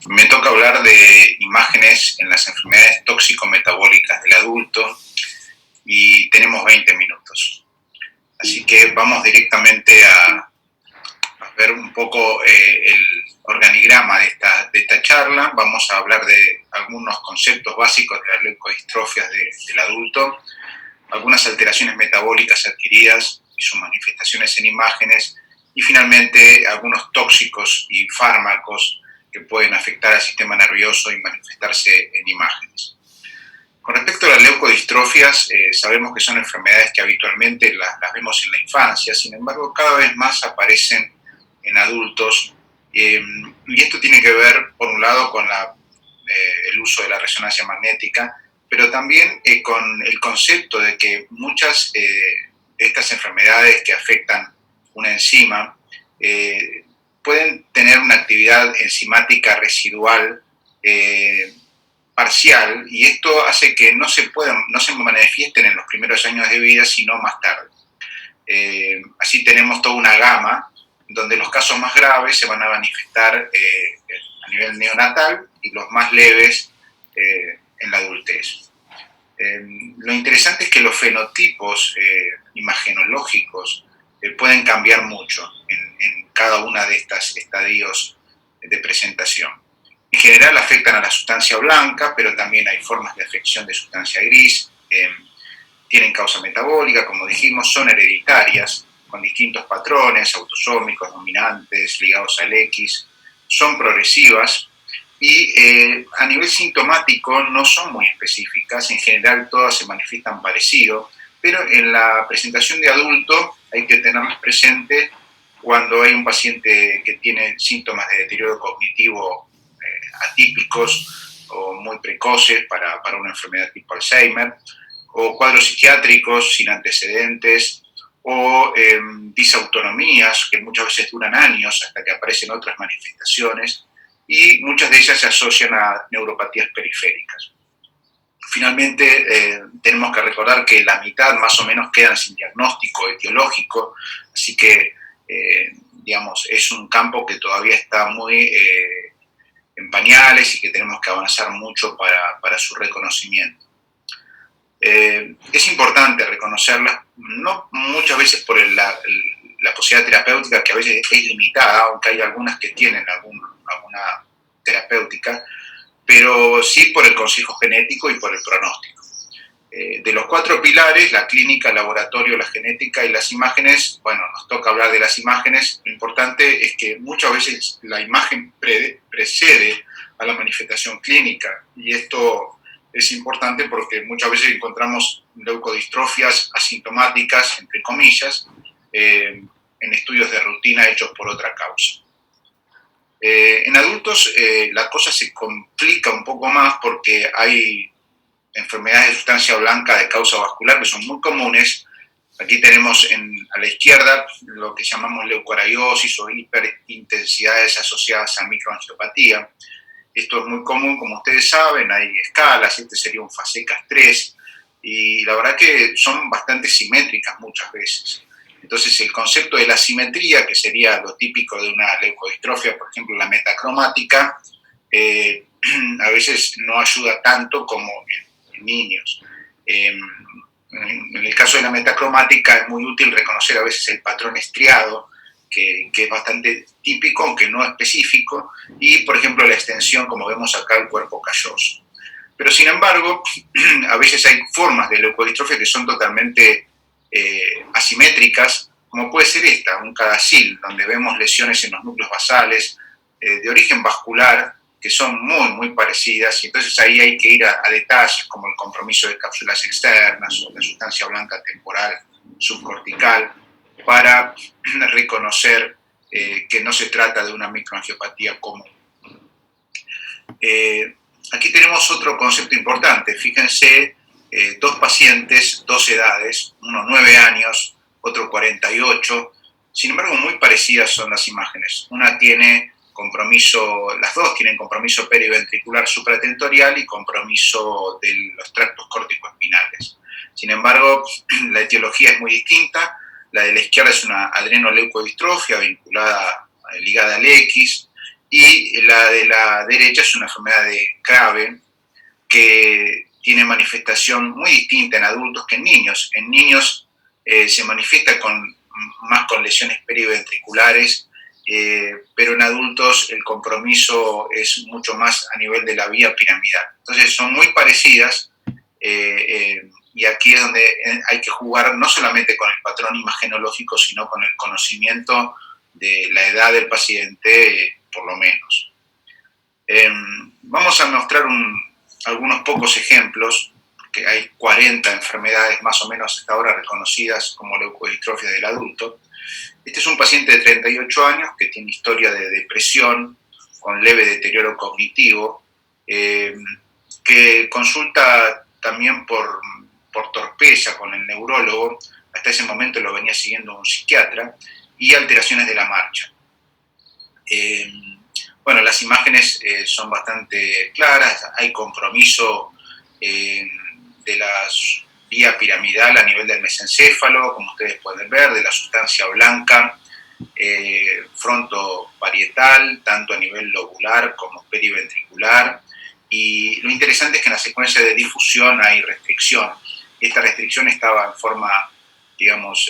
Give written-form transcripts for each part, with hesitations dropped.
Me toca hablar de imágenes en las enfermedades tóxico-metabólicas del adulto y tenemos 20 minutos. Así que vamos directamente a ver un poco el organigrama de esta charla. Vamos a hablar de algunos conceptos básicos de las leucodistrofias del adulto, algunas alteraciones metabólicas adquiridas y sus manifestaciones en imágenes, y finalmente algunos tóxicos y fármacos que pueden afectar al sistema nervioso y manifestarse en imágenes. Con respecto a las leucodistrofias, sabemos que son enfermedades que habitualmente las vemos en la infancia, sin embargo cada vez más aparecen en adultos, y esto tiene que ver por un lado con el uso de la resonancia magnética, pero también con el concepto de que muchas de estas enfermedades que afectan una enzima pueden tener una actividad enzimática residual parcial, y esto hace que no se manifiesten en los primeros años de vida, sino más tarde. Así tenemos toda una gama donde los casos más graves se van a manifestar a nivel neonatal y los más leves en la adultez. Lo interesante es que los fenotipos imagenológicos pueden cambiar mucho en cada una de estos estadios de presentación. En general afectan a la sustancia blanca, pero también hay formas de afección de sustancia gris, tienen causa metabólica, como dijimos, son hereditarias, con distintos patrones autosómicos, dominantes, ligados al X, son progresivas y a nivel sintomático no son muy específicas, en general todas se manifiestan parecido, pero en la presentación de adulto hay que tenerlas presente cuando hay un paciente que tiene síntomas de deterioro cognitivo atípicos o muy precoces para una enfermedad tipo Alzheimer, o cuadros psiquiátricos sin antecedentes, o disautonomías que muchas veces duran años hasta que aparecen otras manifestaciones, y muchas de ellas se asocian a neuropatías periféricas. Finalmente, tenemos que recordar que la mitad más o menos quedan sin diagnóstico etiológico, así que, digamos, es un campo que todavía está muy en pañales y que tenemos que avanzar mucho para su reconocimiento. Es importante reconocerlas, no muchas veces por la posibilidad terapéutica, que a veces es limitada, aunque hay algunas que tienen alguna terapéutica, pero sí por el consejo genético y por el pronóstico. De los 4 pilares, la clínica, el laboratorio, la genética y las imágenes, bueno, nos toca hablar de las imágenes. Lo importante es que muchas veces la imagen precede a la manifestación clínica, y esto es importante porque muchas veces encontramos leucodistrofias asintomáticas, entre comillas, en estudios de rutina hechos por otra causa. En adultos la cosa se complica un poco más porque hay enfermedades de sustancia blanca de causa vascular que son muy comunes. Aquí tenemos a la izquierda lo que llamamos leucorariosis o hiperintensidades asociadas a microangiopatía. Esto es muy común, como ustedes saben, hay escalas, este sería un FASECAS 3, y la verdad que son bastante simétricas muchas veces. Entonces el concepto de la simetría, que sería lo típico de una leucodistrofia, por ejemplo la metacromática, a veces no ayuda tanto como en niños. En el caso de la metacromática es muy útil reconocer a veces el patrón estriado, que es bastante típico, aunque no específico, y por ejemplo la extensión, como vemos acá, el cuerpo calloso. Pero sin embargo, a veces hay formas de leucodistrofia que son totalmente asimétricas, como puede ser esta, un cadacil, donde vemos lesiones en los núcleos basales de origen vascular, que son muy parecidas, y entonces ahí hay que ir a detalles como el compromiso de cápsulas externas o la sustancia blanca temporal subcortical, para reconocer que no se trata de una microangiopatía común. Aquí tenemos otro concepto importante. Fíjense, 2 pacientes, 2 edades, uno 9 años, otro 48. Sin embargo, muy parecidas son las imágenes. Una tiene compromiso, las dos tienen compromiso periventricular supratentorial y compromiso de los tractos córtico-espinales. Sin embargo, la etiología es muy distinta. La de la izquierda es una adrenoleucodistrofia ligada al X, y la de la derecha es una enfermedad de Grave que tiene manifestación muy distinta en adultos que en niños. En niños se manifiesta más con lesiones periventriculares, pero en adultos el compromiso es mucho más a nivel de la vía piramidal. Entonces son muy parecidas, y aquí es donde hay que jugar no solamente con el patrón imagenológico, sino con el conocimiento de la edad del paciente, por lo menos. Vamos a mostrar algunos pocos ejemplos, que hay 40 enfermedades más o menos hasta ahora reconocidas como leucodistrofia del adulto. Este es un paciente de 38 años que tiene historia de depresión con leve deterioro cognitivo, que consulta también por torpeza con el neurólogo. Hasta ese momento lo venía siguiendo un psiquiatra, y alteraciones de la marcha. Bueno, las imágenes son bastante claras, hay compromiso de la vía piramidal a nivel del mesencéfalo, como ustedes pueden ver, de la sustancia blanca frontoparietal, tanto a nivel lobular como periventricular, y lo interesante es que en la secuencia de difusión hay restricción. Esta restricción estaba en forma, digamos,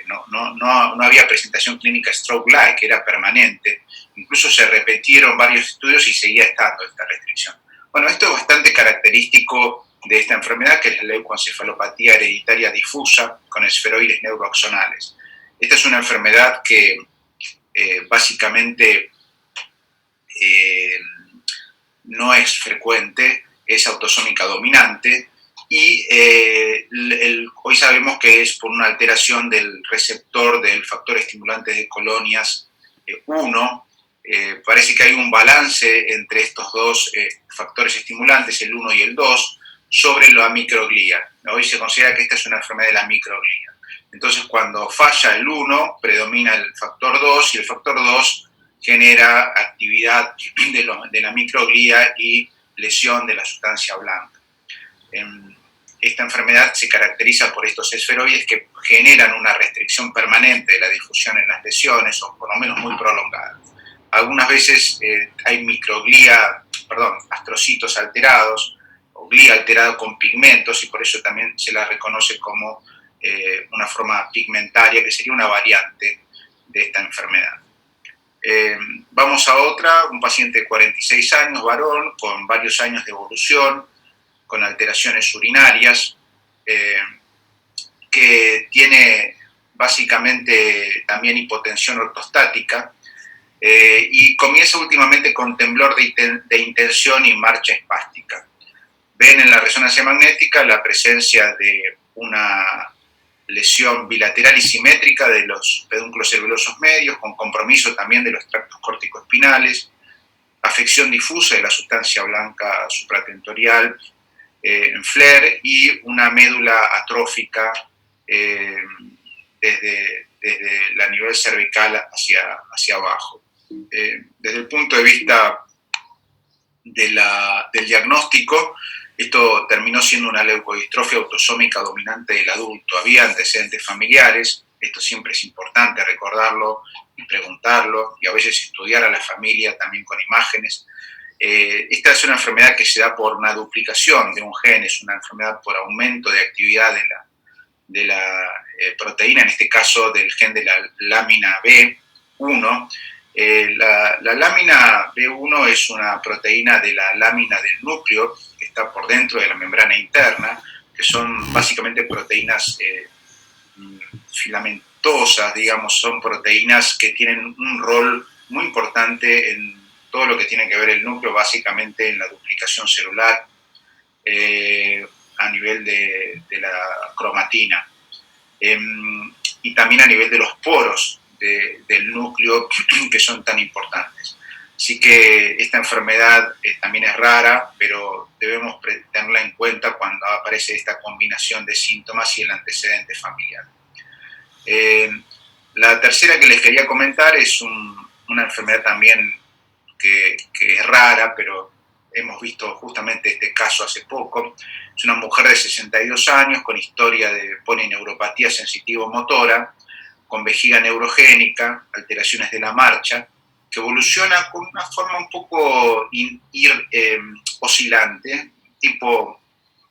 no había presentación clínica stroke-like, era permanente. Incluso se repitieron varios estudios y seguía estando esta restricción. Bueno, esto es bastante característico de esta enfermedad, que es la leucoencefalopatía hereditaria difusa con esferoides neuroaxonales. Esta es una enfermedad que básicamente no es frecuente, es autosómica dominante, y hoy sabemos que es por una alteración del receptor del factor estimulante de colonias 1. Parece que hay un balance entre estos dos factores estimulantes, el 1 y el 2, sobre la microglía. Hoy se considera que esta es una enfermedad de la microglía. Entonces, cuando falla el 1, predomina el factor 2, y el factor 2 genera actividad de la microglía y lesión de la sustancia blanca. Esta enfermedad se caracteriza por estos esferoides que generan una restricción permanente de la difusión en las lesiones, o por lo menos muy prolongada. Algunas veces hay astrocitos alterados, o glía alterada con pigmentos, y por eso también se la reconoce como una forma pigmentaria, que sería una variante de esta enfermedad. Vamos a otra, un paciente de 46 años, varón, con varios años de evolución, con alteraciones urinarias, que tiene básicamente también hipotensión ortostática, y comienza últimamente con temblor de intención y marcha espástica. Ven en la resonancia magnética la presencia de una lesión bilateral y simétrica de los pedúnculos cerebelosos medios, con compromiso también de los tractos córtico-espinales, afección difusa de la sustancia blanca supratentorial en FLAIR, y una médula atrófica desde la nivel cervical hacia abajo. Desde el punto de vista del diagnóstico, esto terminó siendo una leucodistrofia autosómica dominante del adulto. Había antecedentes familiares, esto siempre es importante recordarlo y preguntarlo, y a veces estudiar a la familia también con imágenes. Esta es una enfermedad que se da por una duplicación de un gen, es una enfermedad por aumento de actividad de la proteína, en este caso del gen de la lámina B1. La lámina B1 es una proteína de la lámina del núcleo, que está por dentro de la membrana interna, que son básicamente proteínas filamentosas, digamos, son proteínas que tienen un rol muy importante en todo lo que tiene que ver el núcleo, básicamente en la duplicación celular, a nivel de la cromatina, y también a nivel de los poros del núcleo, que son tan importantes. Así que esta enfermedad también es rara, pero debemos tenerla en cuenta cuando aparece esta combinación de síntomas y el antecedente familiar. La tercera que les quería comentar es una enfermedad también que es rara, pero hemos visto justamente este caso hace poco. Es una mujer de 62 años con historia de polineuropatía sensitivo-motora, con vejiga neurogénica, alteraciones de la marcha, que evoluciona con una forma un poco oscilante, tipo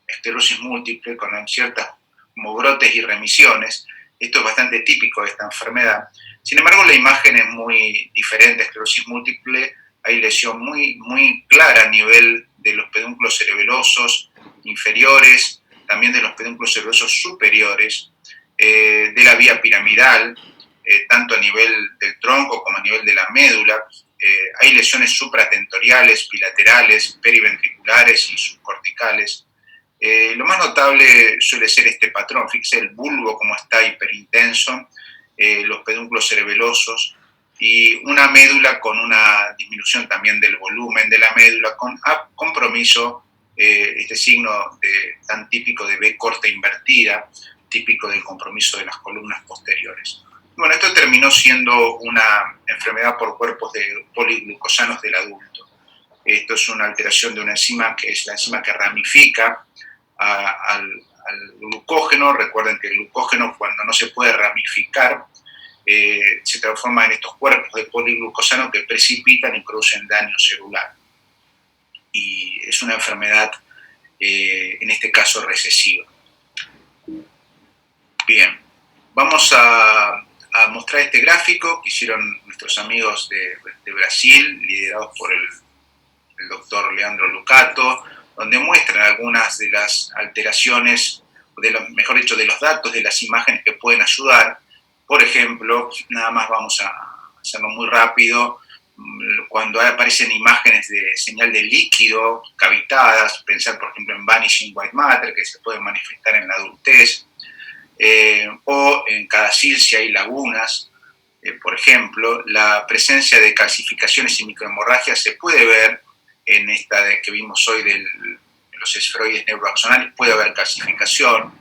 esclerosis múltiple, con ciertas como brotes y remisiones. Esto es bastante típico de esta enfermedad. Sin embargo, la imagen es muy diferente. Esclerosis múltiple, hay lesión muy clara a nivel de los pedúnculos cerebelosos inferiores, también de los pedúnculos cerebelosos superiores, de la vía piramidal, tanto a nivel del tronco como a nivel de la médula. Hay lesiones supratentoriales, bilaterales, periventriculares y subcorticales. Lo más notable suele ser este patrón. Fíjese el bulbo como está hiperintenso, los pedúnculos cerebelosos y una médula con una disminución también del volumen de la médula, con compromiso, este signo tan típico de B corta invertida, típico del compromiso de las columnas posteriores. Bueno, esto terminó siendo una enfermedad por cuerpos de poliglucosanos del adulto. Esto es una alteración de una enzima que es la enzima que ramifica al glucógeno. Recuerden que el glucógeno, cuando no se puede ramificar, se transforma en estos cuerpos de poliglucosano que precipitan y producen daño celular. Y es una enfermedad, en este caso, recesiva. Bien, vamos a mostrar este gráfico que hicieron nuestros amigos de Brasil, liderados por el doctor Leandro Lucato, donde muestran algunas de las alteraciones, mejor dicho, de los datos de las imágenes que pueden ayudar. Por ejemplo, nada más vamos a hacerlo muy rápido, cuando aparecen imágenes de señal de líquido, cavitadas, pensar por ejemplo en vanishing white matter, que se puede manifestar en la adultez, o en cadacil si hay lagunas. Por ejemplo, la presencia de calcificaciones y microhemorragias se puede ver en esta que vimos hoy de los esferoides neuroaxonales, puede haber calcificación.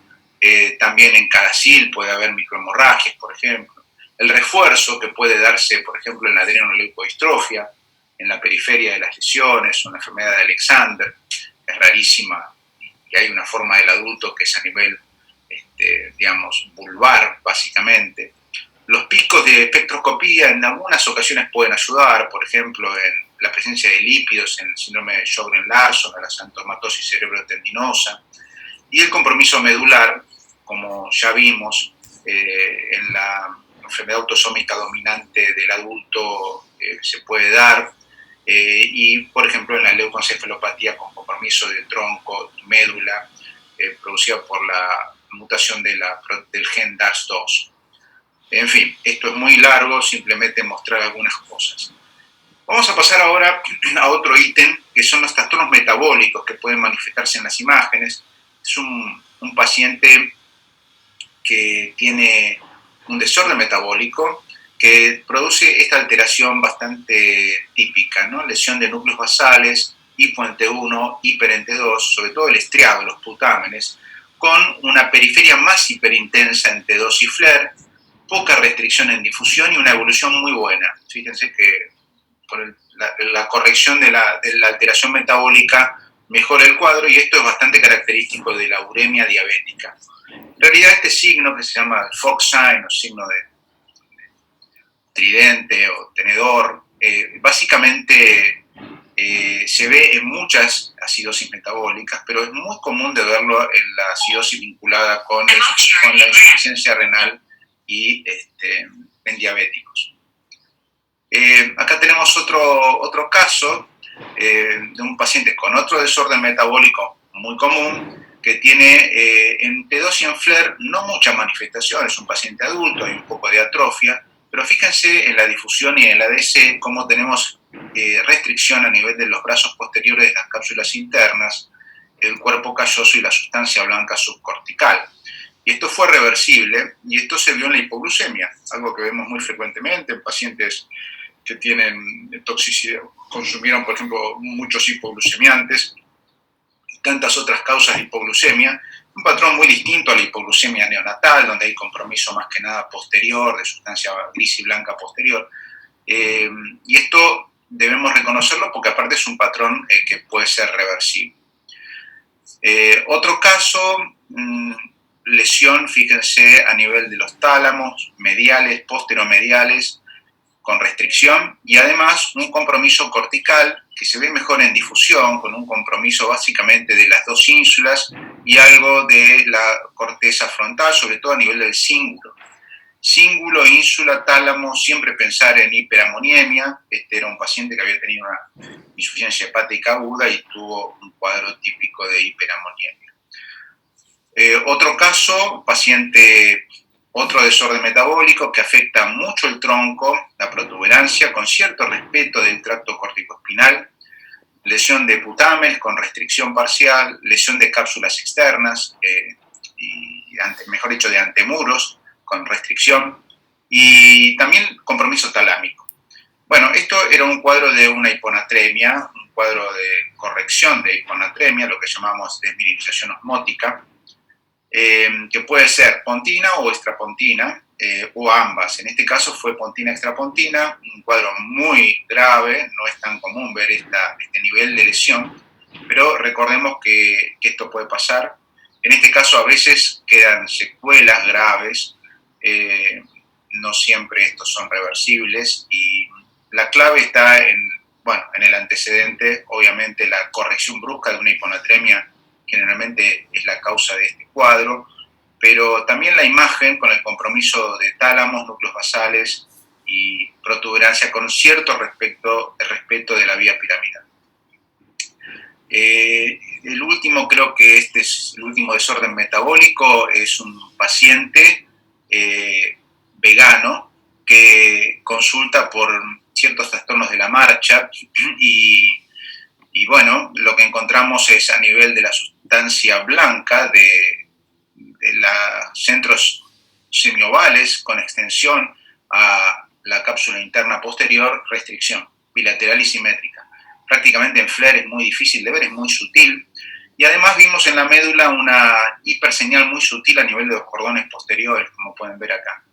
También en cadacil puede haber microhemorragias, por ejemplo. El refuerzo que puede darse, por ejemplo, en la adrenoleucodistrofia, en la periferia de las lesiones, una enfermedad de Alexander, es rarísima, y hay una forma del adulto que es a nivel, digamos, vulvar, básicamente. Los picos de espectroscopía en algunas ocasiones pueden ayudar, por ejemplo, en la presencia de lípidos en el síndrome de Sjögren-Larsson, la xantomatosis cerebrotendinosa, y el compromiso medular, como ya vimos, en la enfermedad autosómica dominante del adulto se puede dar, y por ejemplo en la leucoencefalopatía con compromiso de tronco y médula, producida por la mutación del gen DAS2. En fin, esto es muy largo, simplemente mostrar algunas cosas. Vamos a pasar ahora a otro ítem, que son los trastornos metabólicos que pueden manifestarse en las imágenes. Es un paciente que tiene un desorden metabólico que produce esta alteración bastante típica, ¿no? Lesión de núcleos basales, hipo en T1, hiper en T2, sobre todo el estriado, los putámenes, con una periferia más hiperintensa en T2 y FLAIR, poca restricción en difusión y una evolución muy buena. Fíjense que por la corrección de la alteración metabólica mejora el cuadro, y esto es bastante característico de la uremia diabética. En realidad este signo, que se llama el Fox sign, o signo de tridente o tenedor, básicamente se ve en muchas acidosis metabólicas, pero es muy común de verlo en la acidosis vinculada con la insuficiencia renal y en diabéticos. Acá tenemos otro caso de un paciente con otro desorden metabólico muy común, que tiene en T2 y en FLAIR no muchas manifestaciones. Es un paciente adulto, hay un poco de atrofia, pero fíjense en la difusión y en el ADC cómo tenemos restricción a nivel de los brazos posteriores de las cápsulas internas, el cuerpo calloso y la sustancia blanca subcortical. Y esto fue reversible, y esto se vio en la hipoglucemia, algo que vemos muy frecuentemente en pacientes que tienen toxicidad, consumieron, por ejemplo, muchos hipoglucemiantes y tantas otras causas de hipoglucemia. Un patrón muy distinto a la hipoglucemia neonatal, donde hay compromiso más que nada posterior, de sustancia gris y blanca posterior. Y esto debemos reconocerlo porque aparte es un patrón que puede ser reversible. Otro caso, lesión, fíjense, a nivel de los tálamos, mediales, posteromediales, con restricción, y además un compromiso cortical que se ve mejor en difusión, con un compromiso básicamente de las dos ínsulas y algo de la corteza frontal, sobre todo a nivel del cíngulo. Cíngulo, ínsula, tálamo, siempre pensar en hiperamoniemia. Este era un paciente que había tenido una insuficiencia hepática aguda y tuvo un cuadro típico de hiperamoniemia. Otro caso, paciente, otro desorden metabólico que afecta mucho el tronco, la protuberancia, con cierto respeto del tracto corticoespinal, lesión de putamen con restricción parcial, lesión de cápsulas externas, mejor dicho, de antemuros, con restricción, y también compromiso talámico. Bueno, esto era un cuadro de una hiponatremia, un cuadro de corrección de hiponatremia, lo que llamamos desmineralización osmótica, que puede ser pontina o extrapontina, o ambas. En este caso fue pontina extrapontina, un cuadro muy grave, no es tan común ver este nivel de lesión, pero recordemos que esto puede pasar. En este caso a veces quedan secuelas graves, no siempre estos son reversibles, y la clave está en el antecedente. Obviamente la corrección brusca de una hiponatremia generalmente es la causa de este cuadro, pero también la imagen con el compromiso de tálamos, núcleos basales y protuberancia con cierto respeto de la vía piramidal. El último, creo que este es el último desorden metabólico, es un paciente vegano que consulta por ciertos trastornos de la marcha y bueno, lo que encontramos es a nivel de la sustancia blanca de los centros semiovales con extensión a la cápsula interna posterior, restricción bilateral y simétrica. Prácticamente en FLAIR es muy difícil de ver, es muy sutil. Y además vimos en la médula una hiperseñal muy sutil a nivel de los cordones posteriores, como pueden ver acá.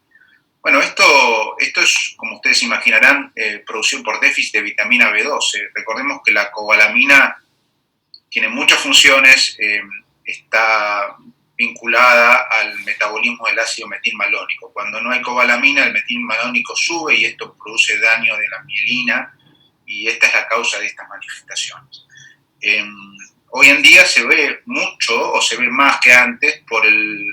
Bueno, esto es, como ustedes imaginarán, producido por déficit de vitamina B12. Recordemos que la cobalamina tiene muchas funciones, está vinculada al metabolismo del ácido metilmalónico. Cuando no hay cobalamina, el metilmalónico sube y esto produce daño de la mielina, y esta es la causa de estas manifestaciones. Hoy en día se ve mucho, o se ve más que antes, por el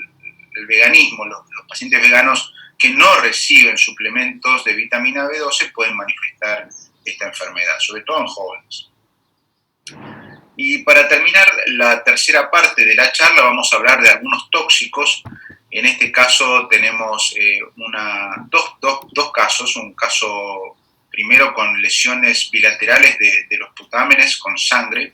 veganismo. Los pacientes veganos que no reciben suplementos de vitamina B12 pueden manifestar esta enfermedad, sobre todo en jóvenes. Y para terminar la tercera parte de la charla vamos a hablar de algunos tóxicos. En este caso tenemos dos casos, un caso primero con lesiones bilaterales de los putámenes con sangre,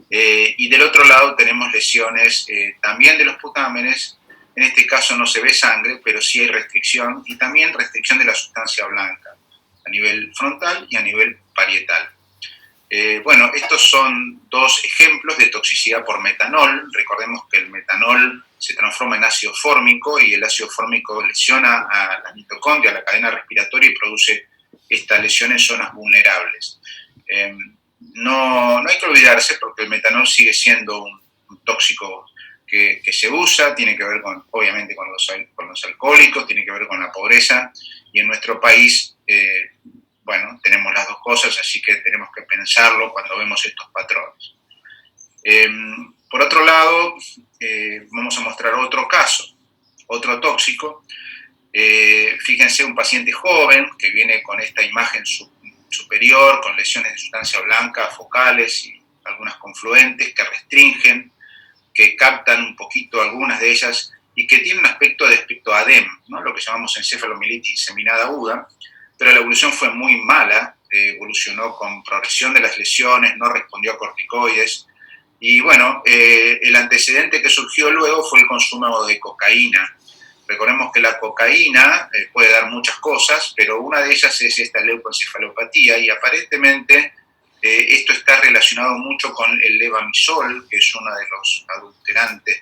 y del otro lado tenemos lesiones también de los putámenes. En este caso no se ve sangre, pero sí hay restricción, y también restricción de la sustancia blanca a nivel frontal y a nivel parietal. Bueno, estos son dos ejemplos de toxicidad por metanol. Recordemos que el metanol se transforma en ácido fórmico y el ácido fórmico lesiona a las mitocondrias, a la cadena respiratoria, y produce esta lesión en zonas vulnerables. No hay que olvidarse, porque el metanol sigue siendo un tóxico que se usa, tiene que ver obviamente con los alcohólicos, tiene que ver con la pobreza, y en nuestro país tenemos las dos cosas, así que tenemos que pensarlo cuando vemos estos patrones. Por otro lado, vamos a mostrar otro caso, otro tóxico. Fíjense, un paciente joven que viene con esta imagen superior, con lesiones de sustancia blanca focales y algunas confluentes que restringen, que captan un poquito algunas de ellas y que tiene un aspecto de ADEM, ¿no? Lo que llamamos encefalomielitis diseminada aguda, pero la evolución fue muy mala, evolucionó con progresión de las lesiones, no respondió a corticoides, y bueno, el antecedente que surgió luego fue el consumo de cocaína. Recordemos que la cocaína puede dar muchas cosas, pero una de ellas es esta leucoencefalopatía, y aparentemente esto está relacionado mucho con el levamisol, que es uno de los adulterantes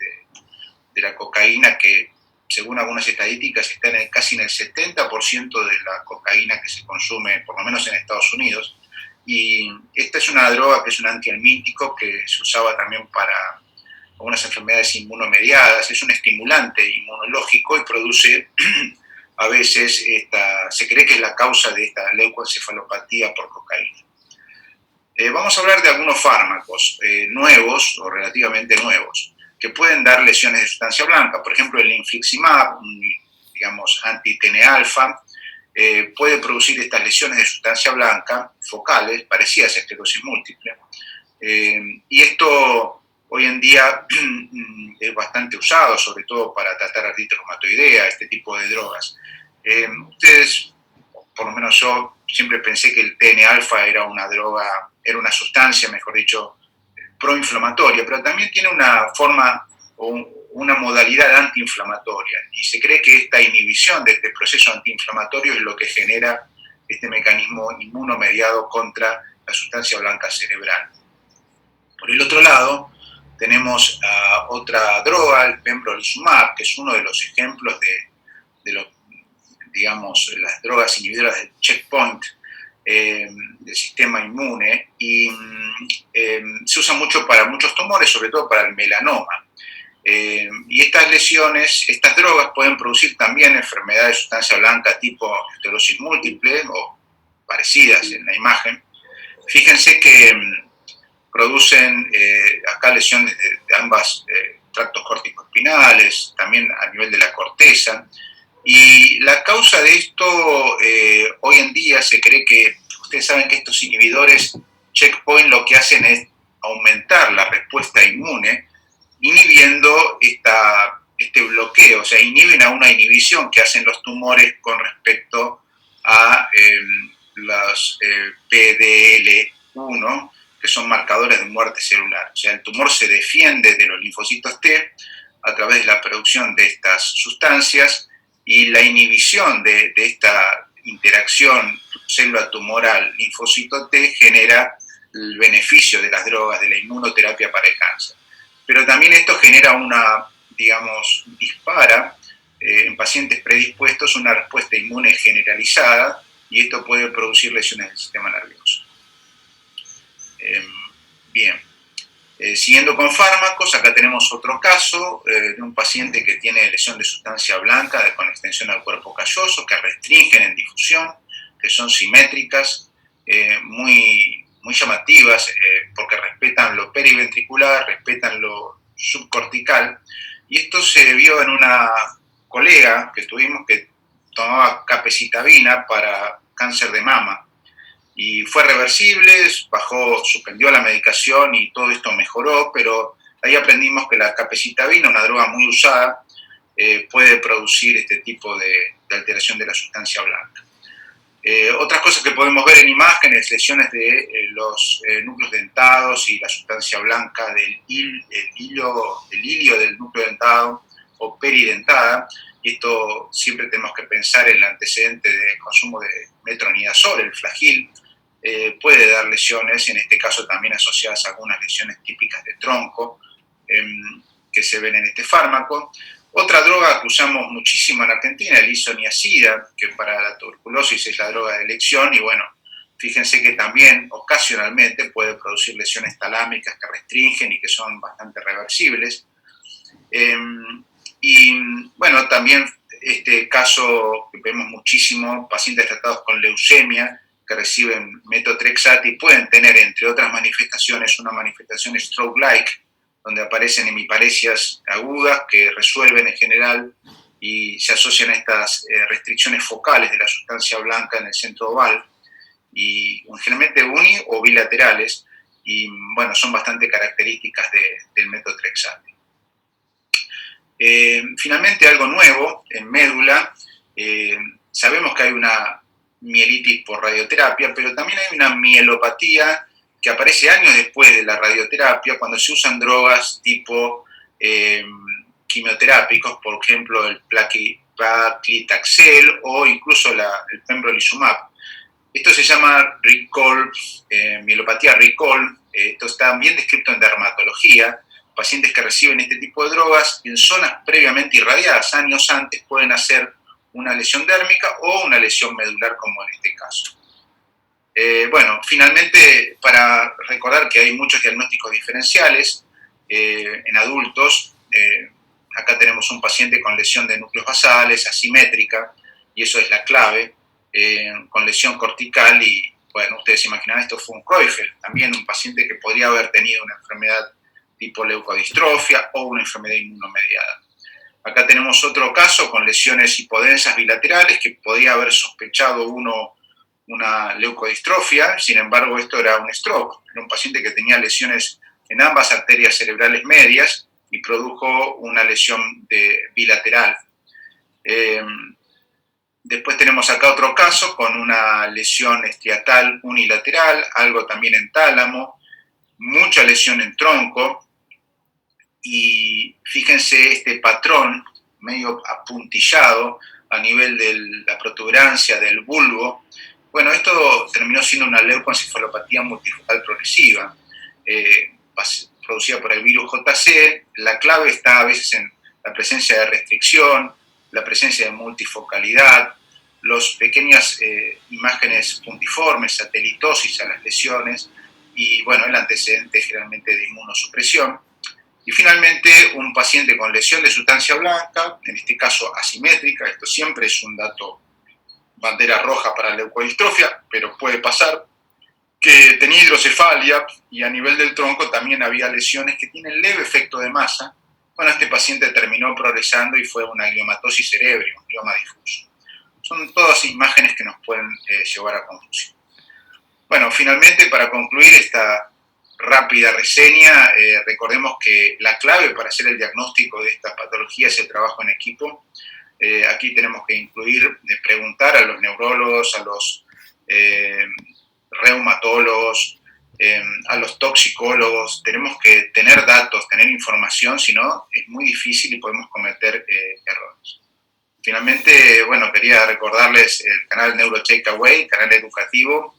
de la cocaína, que según algunas estadísticas está casi en el 70% de la cocaína que se consume, por lo menos en Estados Unidos. Y esta es una droga que es un antihelmíntico que se usaba también para algunas enfermedades inmunomediadas. Es un estimulante inmunológico y produce a veces se cree que es la causa de esta leucoencefalopatía por cocaína. Vamos a hablar de algunos fármacos nuevos o relativamente nuevos que pueden dar lesiones de sustancia blanca. Por ejemplo, el infliximab, digamos anti-TNA-alfa, puede producir estas lesiones de sustancia blanca focales, parecidas a esclerosis múltiple. Y esto hoy en día es bastante usado, sobre todo para tratar artritis reumatoidea, este tipo de drogas. Ustedes, por lo menos yo, siempre pensé que el TNA-alfa era una droga, era una sustancia, mejor dicho, proinflamatoria, pero también tiene una forma o una modalidad antiinflamatoria, y se cree que esta inhibición de este proceso antiinflamatorio es lo que genera este mecanismo inmunomediado contra la sustancia blanca cerebral. Por el otro lado, tenemos otra droga, el pembrolizumab, que es uno de los ejemplos de los, digamos, las drogas inhibidoras del checkpoint del sistema inmune, y se usa mucho para muchos tumores, sobre todo para el melanoma. Y estas lesiones, estas drogas pueden producir también enfermedades de sustancia blanca tipo esclerosis múltiple o parecidas en la imagen. Fíjense que producen acá lesiones de ambos tractos corticoespinales, también a nivel de la corteza. Y la causa de esto, hoy en día se cree que, ustedes saben que estos inhibidores checkpoint lo que hacen es aumentar la respuesta inmune, inhibiendo este bloqueo, o sea, inhiben a una inhibición que hacen los tumores con respecto a los PDL1, que son marcadores de muerte celular. O sea, el tumor se defiende de los linfocitos T a través de la producción de estas sustancias, y la inhibición de esta interacción célula tumoral linfocito T genera el beneficio de las drogas, de la inmunoterapia para el cáncer. Pero también esto genera dispara en pacientes predispuestos una respuesta inmune generalizada, y esto puede producir lesiones del sistema nervioso. Bien. Siguiendo con fármacos, acá tenemos otro caso de un paciente que tiene lesión de sustancia blanca con extensión al cuerpo calloso, que restringen en difusión, que son simétricas, muy llamativas, porque respetan lo periventricular, respetan lo subcortical. Y esto se vio en una colega que tuvimos que tomaba capecitabina para cáncer de mama, y fue reversible, suspendió la medicación y todo esto mejoró, pero ahí aprendimos que la capecitabina, una droga muy usada, puede producir este tipo de alteración de la sustancia blanca. Otras cosas que podemos ver en imágenes, lesiones de los núcleos dentados y la sustancia blanca del hilio del núcleo dentado o peridentada, y esto siempre tenemos que pensar en el antecedente de consumo de metronidazol, el flagil. Puede dar lesiones, en este caso también asociadas a algunas lesiones típicas de tronco que se ven en este fármaco. Otra droga que usamos muchísimo en Argentina, el isoniazida, que para la tuberculosis es la droga de elección, y bueno, fíjense que también ocasionalmente puede producir lesiones talámicas que restringen y que son bastante reversibles. Y bueno, también este caso que vemos muchísimo, pacientes tratados con leucemia que reciben metotrexate y pueden tener, entre otras manifestaciones, una manifestación stroke-like, donde aparecen hemiparesias agudas que resuelven en general y se asocian a estas restricciones focales de la sustancia blanca en el centro oval, y generalmente uni o bilaterales, y bueno, son bastante características del metotrexate. Finalmente, algo nuevo en médula, sabemos que hay una mielitis por radioterapia, pero también hay una mielopatía que aparece años después de la radioterapia, cuando se usan drogas tipo quimioterápicos, por ejemplo el paclitaxel o incluso el pembrolizumab. Esto se llama recall, mielopatía recall. Esto está bien descrito en dermatología. Pacientes que reciben este tipo de drogas en zonas previamente irradiadas, años antes, pueden hacer una lesión dérmica o una lesión medular, como en este caso. Bueno, finalmente, para recordar que hay muchos diagnósticos diferenciales en adultos, acá tenemos un paciente con lesión de núcleos basales, asimétrica, y eso es la clave, con lesión cortical y, bueno, ustedes se imaginarán, esto fue un Creutzfeldt, también un paciente que podría haber tenido una enfermedad tipo leucodistrofia o una enfermedad inmunomediada. Acá tenemos otro caso con lesiones hipodensas bilaterales que podría haber sospechado uno una leucodistrofia, sin embargo esto era un stroke, era un paciente que tenía lesiones en ambas arterias cerebrales medias y produjo una lesión bilateral. Después tenemos acá otro caso con una lesión estriatal unilateral, algo también en tálamo, mucha lesión en tronco, y fíjense este patrón medio apuntillado a nivel de la protuberancia del bulbo. Bueno, esto terminó siendo una leucoencefalopatía multifocal progresiva, producida por el virus JC. La clave está a veces en la presencia de restricción, la presencia de multifocalidad, las pequeñas imágenes puntiformes, satelitosis a las lesiones y, bueno, el antecedente generalmente de inmunosupresión. Y finalmente, un paciente con lesión de sustancia blanca, en este caso asimétrica, esto siempre es un dato bandera roja para la leucodistrofia, pero puede pasar, que tenía hidrocefalia y a nivel del tronco también había lesiones que tienen leve efecto de masa. Bueno, este paciente terminó progresando y fue una gliomatosis cerebri, un glioma difuso. Son todas imágenes que nos pueden llevar a confusión. Bueno, finalmente, para concluir esta rápida reseña, recordemos que la clave para hacer el diagnóstico de esta patología es el trabajo en equipo. Aquí tenemos que incluir, preguntar a los neurólogos, a los reumatólogos, a los toxicólogos. Tenemos que tener datos, tener información, si no es muy difícil y podemos cometer errores. Finalmente, bueno, quería recordarles el canal NeuroTakeaway, canal educativo,